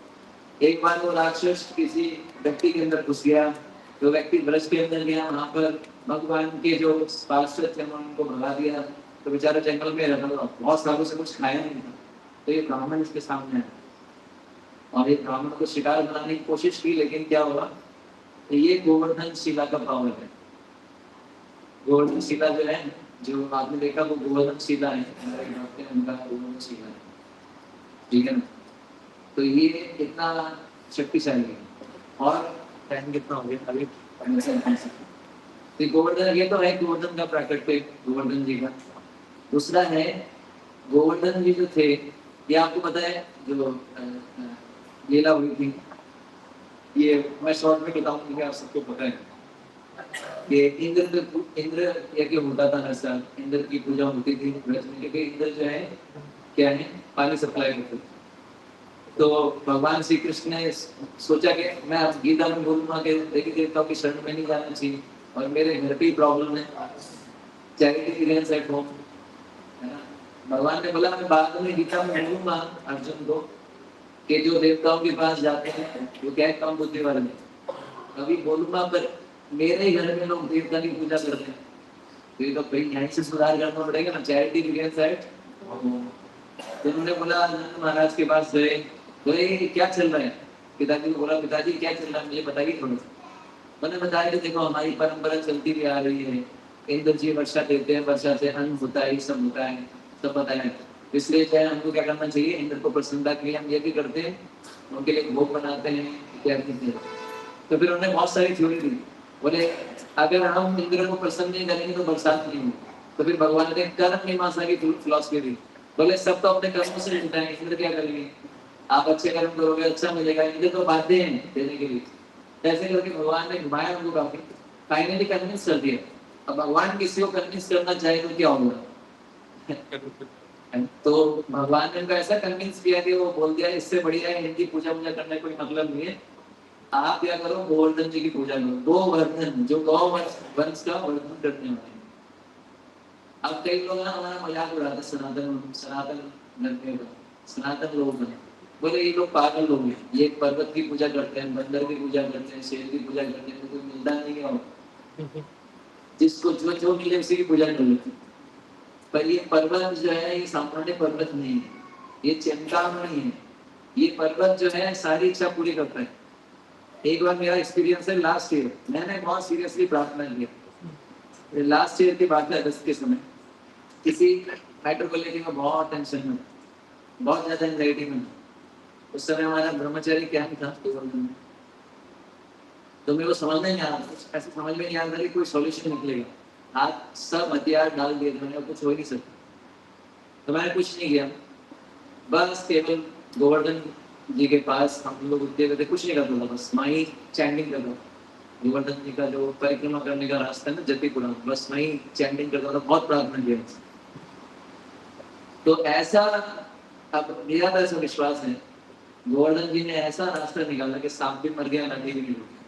एक बार वो राक्षस किसी व्यक्ति के अंदर घुस गया। तो व्यक्ति ब्रज के अंदर गया, वहां पर भगवान के जो पार्षद थे उनको भगा दिया। तो बेचारा जंगल में रहता था, बहुत सालों से कुछ खाया नहीं था। तो ये ब्राह्मण इसके सामने आया, और ये ब्राह्मण को शिकार बनाने की कोशिश की, लेकिन क्या हुआ, ये गोवर्धन शिला का पावर है। गोवर्धन शिला जो है, जो आपने देखा वो गोवर्धन शिला है, हमारे डॉक्टर ने उनका गोवर्धन शिला है, ठीक है ना। तो ये कितना शक्तिशाली है। और टाइम कितना हो गया अभी, तो गोवर्धन, ये तो है गोवर्धन का प्राकट्य, गोवर्धन जी का। दूसरा है गोवर्धन जी जो थे, ये आपको पता है जो लीला हुई थी, ये मैं शॉर्ट में बताऊं क्योंकि आप सबको पता है कि इंद्र यज्ञ होता था हर साल, इंद्र की पूजा होती थी ब्रज में, क्योंकि इंद्र जो है क्या है, पानी सप्लाई करते थे। तो भगवान श्री कृष्ण ने सोचा कि मैं अब गीता में बोलूंगा कि देवी देवताओं की शरण में नहीं जाना चाहिए, और मेरे घर पे ही प्रॉब्लम है, चैरिटी बिगिंस एट होम, है ना। भगवान ने बोला मैं बाद में गीता में बोलूंगा अर्जुन को कि जो देवताओं के पास जाते हैं वो क्या कम बुद्धि वाले हैं, अभी बोलूंगा, पर मेरे ही घर में लोग देवता की पूजा करते हैं, तो ये तो भाई यहीं से सुधार करना पड़ेगा ना, चैरिटी बिगिंस एट होम। तो उन्होंने बोला नंद महाराज के पास गए, बोले ये क्या चल रहा है, पिताजी को बोला पिताजी क्या चल रहा है मुझे बताइए थोड़ा सा। मैंने बताया कि देखो हमारी परंपरा चलती भी आ रही है, इंद्र जी वर्षा देते हैं, वर्षा से अन्न होता है, ये सब होता है, सब बताया। इसलिए जो है हमको क्या करना चाहिए, इंद्र को प्रसन्नता के लिए हम यज्ञ करते हैं, उनके लिए भोग बनाते हैं इत्यादि। तो फिर उन्होंने बहुत सारी थ्योरी दी, बोले अगर हम इंद्र को प्रसन्न नहीं करेंगे तो बरसात नहीं होगी। तो फिर भगवान ने कर्म मीमांसा की फिलॉसफी दी, बोले सब तो अपने कर्मों से मिलता है, इंद्र क्या करेंगे, आप अच्छे कर्म करोगे अच्छा मिलेगा, इंद्र तो बाध्य हैं देने के लिए। ऐसे करके भगवान ने घुमाया उनको काफी, फाइनली कन्विंस कर दिया। अब भगवान किसी को कन्विंस करना चाहे तो क्या होगा तो भगवान ने उनको ऐसा कन्विंस किया कि वो बोल दिया इससे बढ़िया है इनकी पूजा पूजा करने कोई मतलब नहीं है, आप क्या करो गोवर्धन जी की पूजा करो, गोवर्धन जो गौ वंश का वर्धन करने वाले। अब कई लोग ना हमारा मजाक उड़ाते सनातन सनातन धर्म का, सनातन लोग हैं, बोले ये लोग पागल लोग हैं, ये पर्वत की पूजा करते हैं, बंदर की पूजा करते हैं, शेर की पूजा करते हैं, तो कोई मिलता नहीं है, जिसको जो जो मिले उसी की पूजा कर लेते हैं। पर ये पर्वत जो है ये सामान्य पर्वत नहीं है, ये चिंतामणि है, ये पर्वत जो है सारी इच्छा पूरी करता है। एक बार मेरा एक्सपीरियंस है, लास्ट ईयर मैंने बहुत सीरियसली प्रार्थना किया, लास्ट ईयर की बात है, अगस्त के समय, किसी मैटर को लेकर मैं बहुत टेंशन में, बहुत ज्यादा एंजाइटी में। उस समय हमारा ब्रह्मचारी कैंप था, तो मेरे को समझ में नहीं आ रहा, ऐसे समझ में नहीं आ रहा कि कोई सॉल्यूशन निकलेगा, हाथ सब हथियार डाल दिए थे मैंने, कुछ हो ही नहीं सकता। तो मैंने कुछ नहीं किया, बस केवल गोवर्धन जी के पास हम लोग उठते थे, कुछ नहीं करता था, बस वहीं चैंटिंग करता था। गोवर्धन जी का जो परिक्रमा करने का रास्ता है ना जतिपुरा, बस वहीं चैंटिंग करता था, बहुत प्रार्थना किया। तो ऐसा अब मेरा तो ऐसा विश्वास है, गोवर्धन जी ने ऐसा रास्ता निकाला कि सांप भी मर गया, नदी भी नहीं डूबी।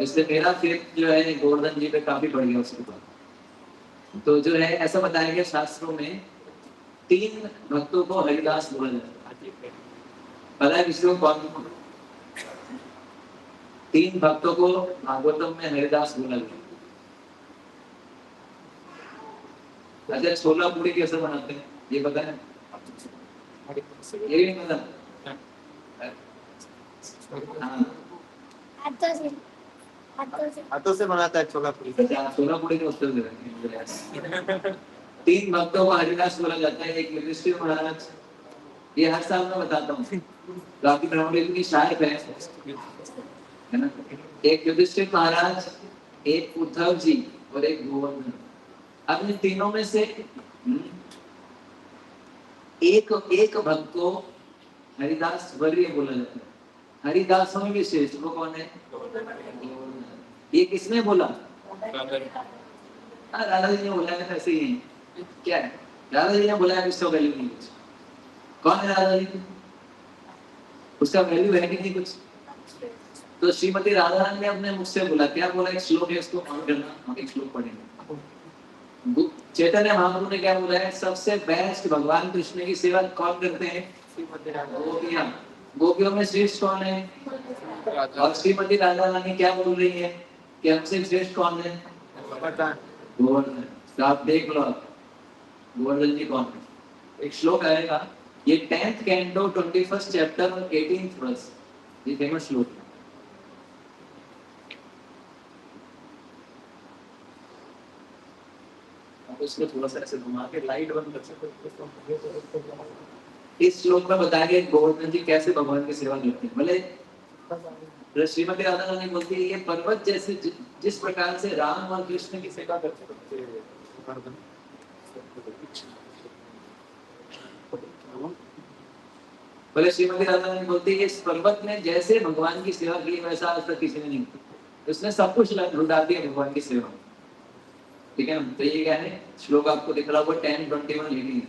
इसलिए मेरा फेथ जो है गोवर्धन जी पे काफी बढ़ गया उसके बाद। तो जो है ऐसा बताया गया शास्त्रों में, 3 भक्तों को हरिदास बोला जाता है, पता है किसी को कौन, 3 भक्तों को भागवतम में हरिदास बोला गया। अच्छा छोला पूरी कैसे बनाते हैं ये पता है, ये नहीं पता, हाँ हाथों से बनाता है छोला पूरी। छोला पूरी का उत्तर दे रहे हैं। 3 भक्तों को हरिदास बोला जाता है, एक युधिष्ठिर महाराज, ये हर साल मैं बताता हूँ, काफी ब्राह्मण की शायद है ना, एक युधिष्ठिर महाराज, एक उद्धव जी और एक गोवर्धन। अब इन तीनों में से एक एक भक्त को हरिदास वर्य बोला जाता है, हरिदासों में भी श्रेष्ठ वो कौन है, ये किसने बोला, राधा जी ने बोला है, ऐसे ही क्या है, राधा जी ने बोला है, उसका वैल्यू नहीं कुछ, कौन है राधा जी, उसका वैल्यू है कि नहीं कुछ। तो श्रीमती राधा रानी ने अपने मुख से बोला, क्या बोला, एक श्लोक है उसको ऑन करना, हम एक श्लोक पढ़ेंगे। चैतन्य महाप्रभु ने क्या बोला है, सबसे बेस्ट भगवान कृष्ण की सेवा कौन करते हैं, गोपियां, गोपियों में श्रेष्ठ कौन है, और श्रीमती राधा रानी क्या बोल रही है कि हमसे श्रेष्ठ कौन है, गोवर्धन। तो आप देख लो गोवर्धन जी कौन है। एक श्लोक आएगा, ये 10th कैंटो 21st चैप्टर और 18th वर्स, ये फेमस श्लोक है। उसको थोड़ा सा ऐसे घुमा के लाइट बंद कर सकते हो। इस श्लोक में बताया गया गोवर्धन जी कैसे भगवान की सेवा करते हैं। भले श्रीमती राधा रानी बोलती है ये पर्वत जैसे जिस प्रकार से राम और कृष्ण की सेवा करते हैं। बोले श्रीमती राधा रानी बोलती है इस पर्वत ने जैसे भगवान की सेवा की वैसा आज तक किसी ने नहीं की। उसने सब कुछ लुटा दिया भगवान की सेवा। ठीक है ना। तो ये क्या है श्लोक आपको दिख रहा होगा 10:21 लेकिन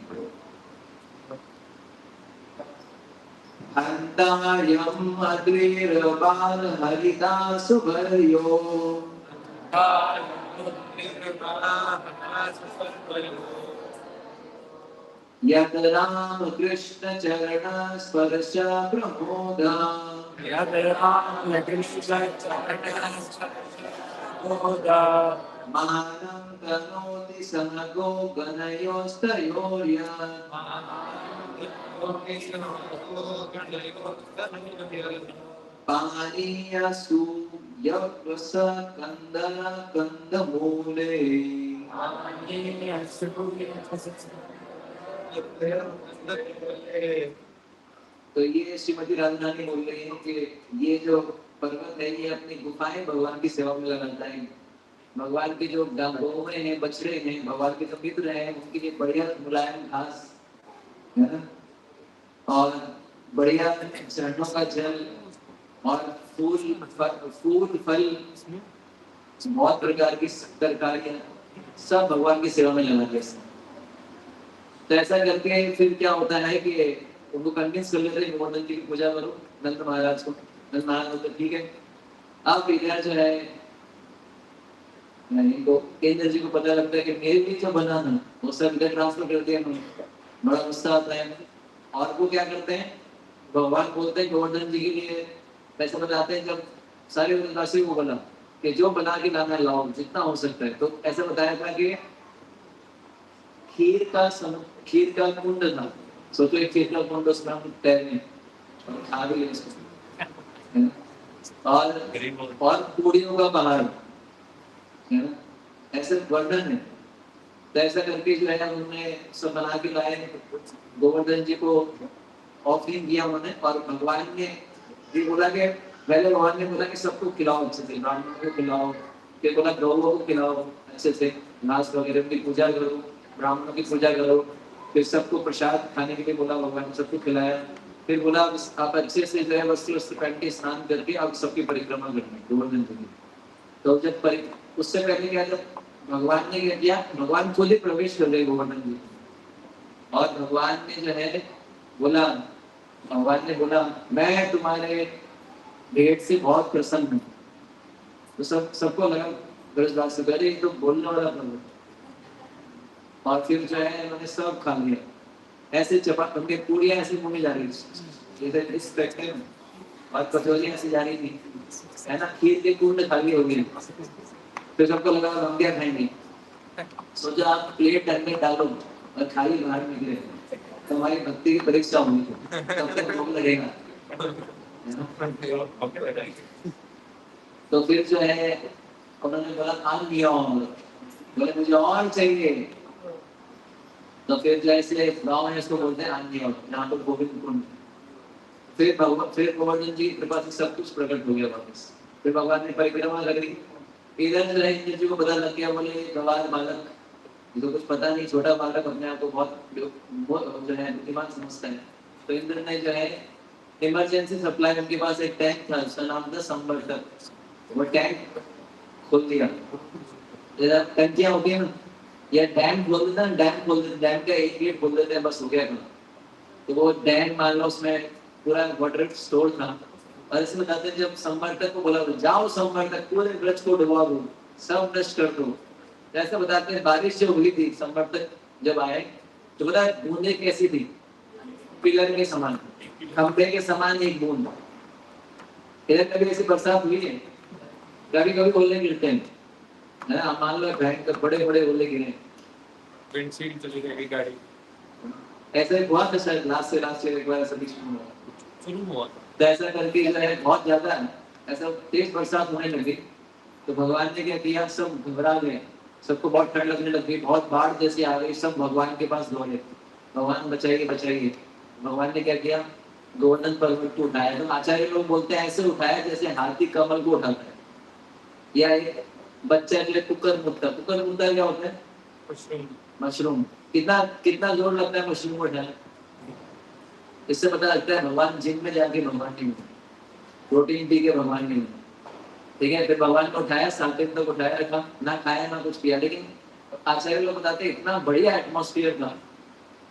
अन्तायम् अद्रिर्बाल हरिता सुभर्यो यद राम कृष्ण चरण स्पर्श प्रमोदा मानं तनोति सनगो गणयोस्तयोर्य पानीयसु यवस कंदन कंदमूले। तो ये श्रीमती राधा रानी बोल रही है कि ये जो पर्वत है ये अपनी गुफाएं भगवान की सेवा में लगाता है। भगवान के जो गौएं हैं बछड़े हैं भगवान के जो मित्र हैं उनके लिए बढ़िया मुलायम घास है ना और बढ़िया चरणों का जल और फूल फल बहुत प्रकार की तरकारियां सब भगवान की सेवा में लगा दिया। तो ऐसा करके फिर क्या होता है कि उनको कन्विंस कर लेते हैं गोवर्धन जी की पूजा करो नंद महाराज को। नंद महाराज बोलते ठीक है। अब इधर जो है इनको केंद्र जी को पता लगता है कि मेरे लिए जो बना था वो सब इधर ट्रांसफर कर दिया उन्होंने। बड़ा गुस्सा आता है और वो क्या करते हैं भगवान बोलते हैं गोवर्धन जी के लिए पैसे बताते हैं। जब सारे उदासी को बोला कि जो बना के लाना लाओ जितना हो सकता है। तो ऐसा बताया था कि खीर का कुंड था। सोचो एक खीर का कुंड उसमें हम तैरने और खा भी ले इसको और पूड़ियों का पहाड़ है ना ऐसे वर्णन है। तो ऐसा करके जो है उन्होंने सब बना के लाए गोवर्धन जी को ऑफरिंग किया उन्होंने। और भगवान ने ये बोला कि पहले भगवान ने बोला कि सबको खिलाओ अच्छे से ब्राह्मणों को खिलाओ। फिर बोला गौओं को खिलाओ अच्छे से घास वगैरह की पूजा करो ब्राह्मणों की पूजा करो। फिर सबको प्रसाद खाने के लिए बोला भगवान ने सबको खिलाया। फिर बोला आप अच्छे से जो है वस्त्र पहन के स्नान करके आप सबकी परिक्रमा करनी गोवर्धन जी की। तो जब उससे पहले क्या जब भगवान ने क्या किया भगवान खुद ही प्रवेश कर गए गोवर्धन जी और भगवान ने जो है बोला भगवान ने बोला मैं तुम्हारे भेंट से बहुत प्रसन्न हूँ। तो सबको लगा ब्रजवास से पहले तो बोलने वाला प्रभु और फिर जो है उन्होंने सब खा लिया। ऐसे चपात उनके पूड़ियां ऐसे मुंह में जा रही थी इस पैकेट में और कचौरियां ऐसे जा रही थी है ना। खीर के कुंड खाली हो गए। फिर सबको लगा हम क्या खाएंगे। सोचो आप प्लेट अंदर डालो और खाली बाहर निकले तो हमारी भक्ति की परीक्षा होगी तब तक भूख लगेगा। तो फिर जो है उन्होंने बोला आन दिया बोले मुझे और चाहिए। तो फिर जैसे गाँव में इसको बोलते हैं आन दिया जहाँ पर गोविंद कुंड। फिर गोवर्धन जी की कृपा से सब कुछ प्रकट हो गया वापस। फिर भगवान ने परिक्रमा लगी। इधर जो है इंद्र जी को पता लग गया बोले गवार बालक जिसको कुछ पता नहीं छोटा बालक अपने आप को बहुत जो है बुद्धिमान समझता है। तो इंद्र ने जो है इमरजेंसी सप्लाई उनके पास एक टैंक था उसका नाम था संवर्तक। वो टैंक खोल दिया जैसा टंकियां होती है ना या डैम खोल देता है डैम खोल देते डैम का एक गेट खोल देते हैं बस हो गया काम। तो वो डैम मान लो उसमें पूरा वाटर स्टोर था और इसमें बताते हैं जब संवर्तक को बोला जाओ संवर्तक पूरे ब्रज को डुबा दो सब नष्ट कर दो। ऐसा बताते हैं बारिश जो हुई थी संवर्तक जब आए तो पता है बूंदे कैसी थी पिलर के समान खंभे के समान एक बूंद। इधर कभी ऐसी बरसात हुई है कभी कभी ओले गिरते हैं है ना। मान लो भयंकर बड़े बड़े ओले गिरे विंडशील्ड चली गई गाड़ी ऐसा एक हुआ था शायद लास्ट ईयर एक बार ऐसा बीच में शुरू हुआ। तो ऐसा करके जो है बहुत ज्यादा ऐसा तेज बरसात होने लगी। तो भगवान ने क्या किया सब घबरा गए सबको बहुत ठंड लगने लग गई, बहुत बाढ़ जैसी आ गई, सब भगवान के पास दौड़े, भगवान बचाइए बचाइए। भगवान ने क्या किया, गोवर्धन पर्वत को उठाया। तो आचार्य लोग बोलते हैं ऐसे उठाया जैसे हाथी कमल को उठाता है, या एक बच्चा जो है कुकर मुद्दा, कुकर मुद्दा क्या होता है, मशरूम। मशरूम। कितना कितना जोर लगता है मशरूम को उठाने। इससे पता लगता है भगवान जिम में जाके भगवान नहीं हुए, प्रोटीन पी के भगवान नहीं हुए। ठीक है, फिर भगवान को उठाया, 7 दिन तक उठाया रखा, ना खाया ना कुछ किया। लेकिन आचार्य लोग बताते हैं इतना बढ़िया एटमॉस्फेयर था,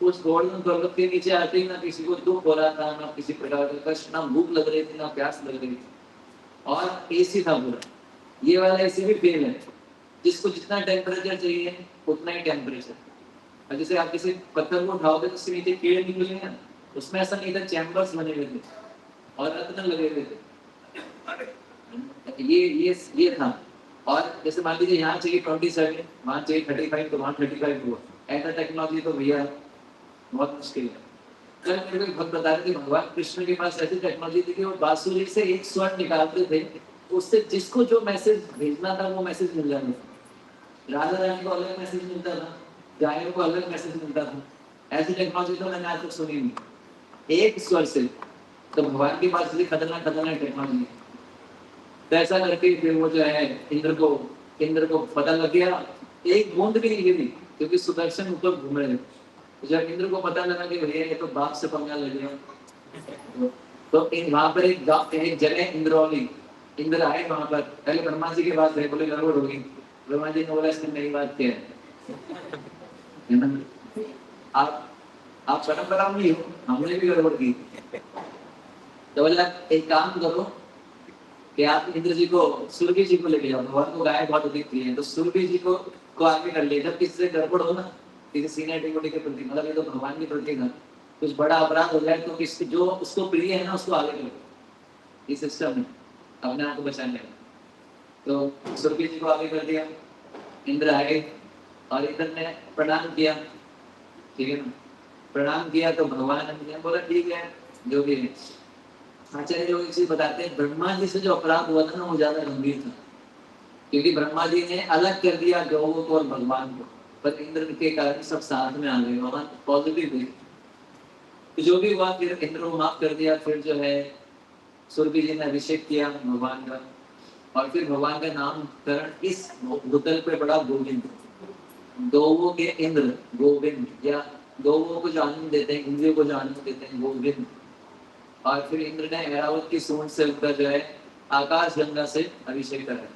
उस गोवर्धन पर्वत के नीचे आते ही ना किसी को दुख हो रहा था, ना किसी प्रकार का कष्ट, ना भूख लग रही थी, ना प्यास लग रही थी, और एसी था पूरा। ये वाला एसी भी फेल है, जिसको जितना टेम्परेचर चाहिए उतना ही टेम्परेचर। और जैसे आप किसी पत्थर को उठाओगे तो उसके नीचे कीड़े निकलेंगे ना, उसमें ऐसा नहीं था, चैम्बर्स बने हुए थे और रत्न लगे हुए थे। ये था। और जैसे मान लीजिए यहाँ चाहिए 27, वहाँ चाहिए 35, तो वहाँ 35 हुआ। ऐसा टेक्नोलॉजी तो भैया बहुत मुश्किल है। कल मेरे को भक्त बता रहे थे भगवान कृष्ण के पास ऐसी टेक्नोलॉजी थी कि वो बांसुरी से एक स्वर निकालते थे, उससे जिसको जो मैसेज भेजना था वो मैसेज मिल जाता था। राधा रानी को अलग मैसेज मिलता था, गायों को अलग मैसेज मिलता था। ऐसी टेक्नोलॉजी तो मैंने आज तक सुनी नहीं, एक स्वर से। तो भगवान के पास खतरनाक खतरनाक टेक्नोलॉजी। तो ऐसा करके फिर वो जो है इंद्र को पता लग गया, एक बूंद भी नहीं गिरी, क्योंकि सुदर्शन ऊपर घूम रहे थे। तो जब इंद्र को पता लगा कि भैया ये तो बाप से पंगा लग गया, तो वहां पर एक जगह इंद्रौली, इंद्र आए वहां पर, पहले ब्रह्मा जी के पास गए, बोले गड़बड़ होगी। ब्रह्मा जी ने बोला इसने नई बात क्या है ना, आप परंपरा में ही हो, हमने भी गड़बड़ की। तो बोला एक काम करो कि आप इंद्र जी को, सूर्य जी को लेके जाओ, भगवान को गाय बहुत अधिक प्रिय है, तो सूर्य जी को आगे कर ले। जब किसी से गड़बड़ हो ना, किसी सीनियर डिवोटी के प्रति, मतलब ये तो भगवान के प्रति ना, कुछ बड़ा अपराध हो जाए तो किसी जो उसको प्रिय है ना उसको आगे करो, ये सिस्टम है अपने आप को बचाने का। तो सूर्य जी को आगे कर दिया, इंद्र आए और इंद्र ने प्रणाम किया, ठीक है ना, प्रणाम किया। तो भगवान ने बोला ठीक है जो भी है। आचार्य लोग एक चीज बताते हैं, ब्रह्मा जी से जो अपराध हुआ था ना वो ज्यादा गंभीर था, क्योंकि ब्रह्मा जी ने अलग कर दिया गौ को और भगवान को, पर इंद्र के कारण सब साथ में आ गए, भगवान पॉजिटिव हुई। तो जो भी हुआ फिर इंद्र को माफ कर दिया। फिर जो है सूर्य जी ने अभिषेक किया भगवान का, और फिर भगवान का नामकरण इस भूतल पे बड़ा गोविंद, गौओं के इंद्र गोविंद, या गौओं को जो आनंद देते हैं, इंद्रियों को जो आनंद देते हैं गोविंद। और फिर इंद्र ने ऐरावत की सूंड से उनका जो है आकाश गंगा से अभिषेक करा।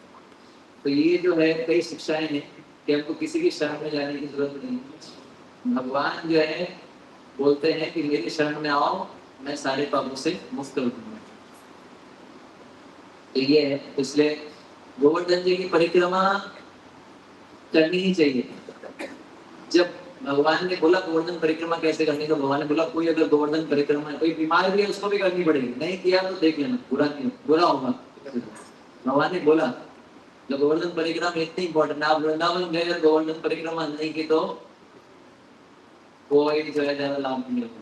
तो ये जो है कई शिक्षाएं हैं कि हमको किसी की शरण में जाने की जरूरत नहीं। भगवान जो है बोलते हैं कि मेरी शरण में आओ, मैं सारे पापों से मुक्त कर दूंगा। तो ये है, इसलिए गोवर्धन जी की परिक्रमा करनी ही चाहिए। जब भगवान ने बोला गोवर्धन परिक्रमा कैसे करनी, तो भगवान ने बोला कोई अगर गोवर्धन परिक्रमा, कोई बीमार भी है उसको भी करनी पड़ेगी, नहीं किया तो देख लेना बुरा नहीं, बुरा होगा। भगवान ने बोला जो गोवर्धन परिक्रमा इतनी इंपॉर्टेंट है, आप वृंदावन गए अगर गोवर्धन परिक्रमा नहीं की तो कोई जो है ज्यादा लाभ नहीं मिलेगा,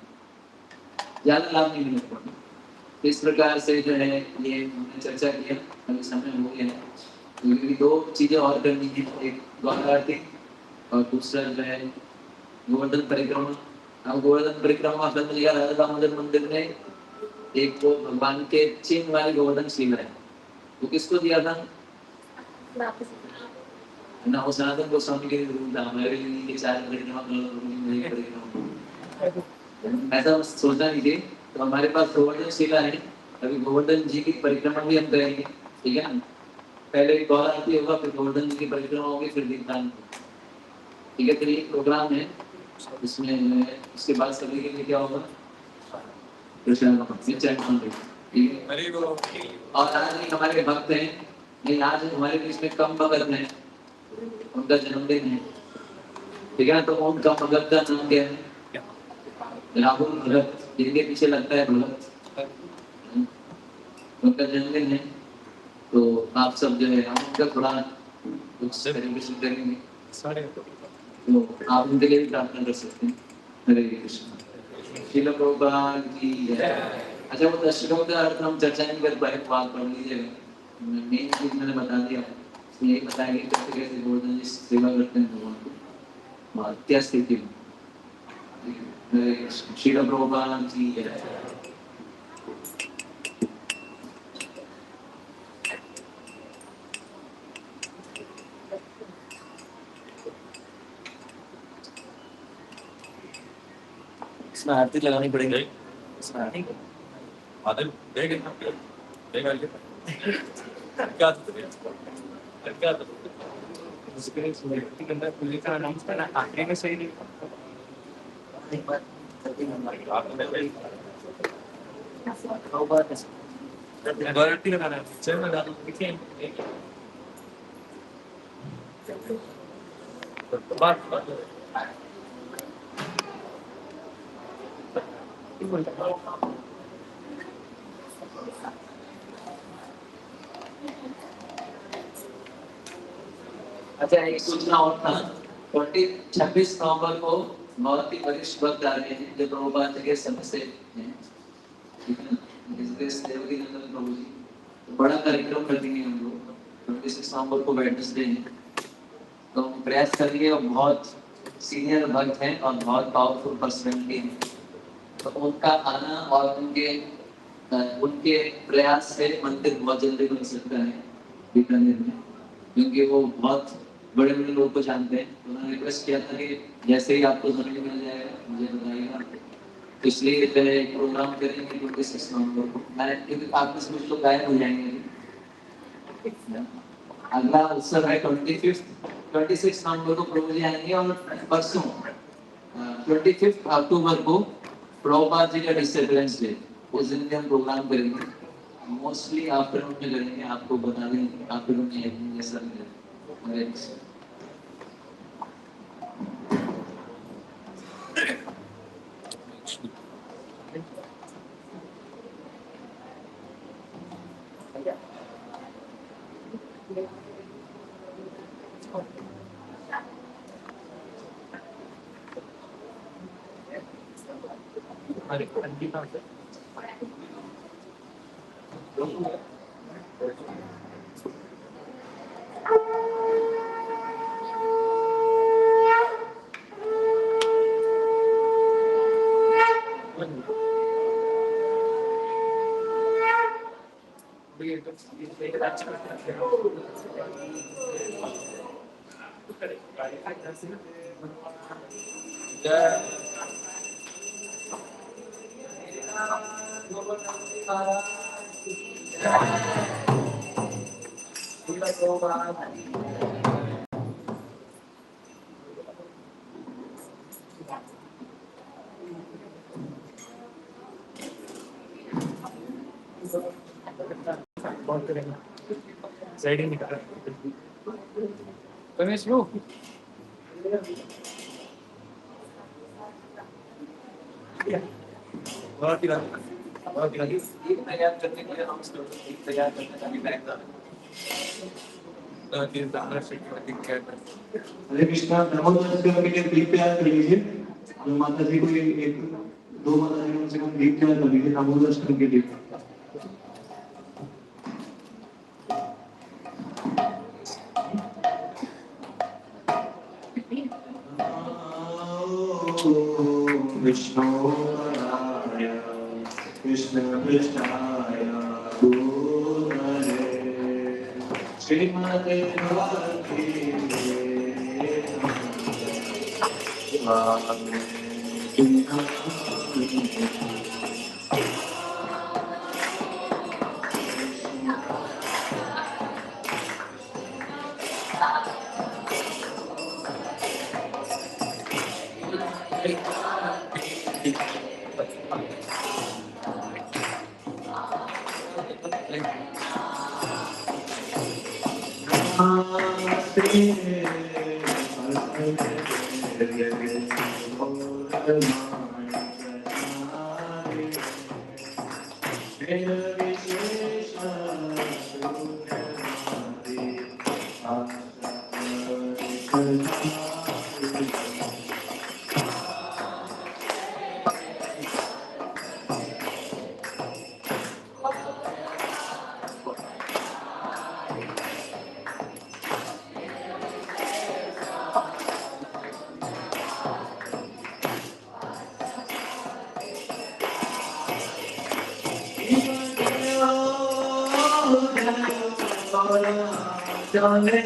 ज्यादा लाभ नहीं मिलेगा। इस प्रकार से जो है ये हमने चर्चा किया, अभी समय हो गया है, क्योंकि 2 चीजें और करनी है, एक गंगा आरती और दूसरा जो है गोवर्धन परिक्रमा। अब गोवर्धन परिक्रमा कर लिया, राधा दामोदर मंदिर में एक वो भगवान के चिन्ह वाली गोवर्धन शिला है, वो किसको दिया था ना, वो सनातन गोस्वामी के लिए था, मेरे लिए ये 4 परिक्रमा ऐसा सोचना नहीं थी। तो हमारे पास गोवर्धन शिला है, अभी गोवर्धन जी की परिक्रमा भी हम करेंगे, ठीक है ना। पहले गौर आरती होगा, फिर गोवर्धन जी की परिक्रमा होगी, फिर दीपदान, ठीक है। फिर ये प्रोग्राम है, इसमें इसके बाद सभी के लिए क्या होगा, कृष्ण का ठीक है। और आज भी हमारे भक्त हैं, नहीं आज हमारे बीच में कम भगत हैं, उनका जन्मदिन है, ठीक है ना। तो उनका भगत का नाम क्या है, राहुल भगत, जिनके पीछे लगता है भगत, उनका जन्मदिन है। तो आप सब जो है हम उनका थोड़ा कुछ सेलिब्रेशन करेंगे, तो आप उनके लिए भी प्रार्थना कर सकते हैं। हरे कृष्ण। श्रील प्रभुपाद की जय। अच्छा, वो दशकों का अर्थ हम चर्चा नहीं कर पाए, बात पढ़ लीजिएगा, मेन चीज मैंने बता दिया। ये बताएंगे कैसे कैसे गोवर्धन जी सेवा करते हैं भगवान को और क्या स्थिति में श्री प्रभुपाद जी है। इसमें आरती लगानी पड़ेगी। इसमें आरती आदिल देख देख आगे क्या क्या उसके अंदर पुलिस का अनाउंस करना आखिरी में सही नहीं एक बार गारंटी लगाना है चल लगा दो देखिए बात अच्छा एक सूचना और था 26 नवंबर को बहुत ही वरिष्ठ भक्त आ रहे हैं जो प्रभुपाद जी के समय से हैं देवकी नंदन प्रभु जी तो बड़ा कार्यक्रम करेंगे हम लोग 26 नवंबर को वेडनेसडे है तो हम प्रयास करेंगे और बहुत सीनियर भक्त हैं और बहुत पावरफुल पर्सनैलिटी हैं तो उनका आना और उनके प्रयास से मंदिर बहुत जल्दी बन सकता है बीकानेर में क्योंकि वो बहुत बड़े बड़े लोग को जानते हैं तो उन्होंने रिक्वेस्ट किया था कि जैसे ही आपको समय मिल जाएगा मुझे बताइएगा तो इसलिए एक प्रोग्राम करेंगे 26 नवंबर को मैं क्योंकि आप में कुछ लोग गायब हो जाएंगे अगला उत्सव है 26 नवंबर को प्रभु जी आएंगे और परसों 25 अक्टूबर को प्रभुपाद जी का डिसअपियरेंस डे उस दिन भी हम प्रोग्राम करेंगे मोस्टली आफ्टरनून में करेंगे आपको बता दें आफ्टरनून में इवनिंग जैसा मिलेगा अरे अंडी कहाँ से साइड ही निकाल रमेश लो बहुत ही एक तैयार करने के लिए हम एक तैयार करने का भी बैग था हरे कृष्णा दामोदर के लिए दीप तैयार कर लीजिए जो माता जी को एक दो माता जी उनसे हम दीप तैयार कर लीजिए दामोदर के लिए विष्णु कृष्ण कृष्णाय गोहरे श्रीमते भगवती जाने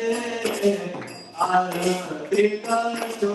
आरती कर दो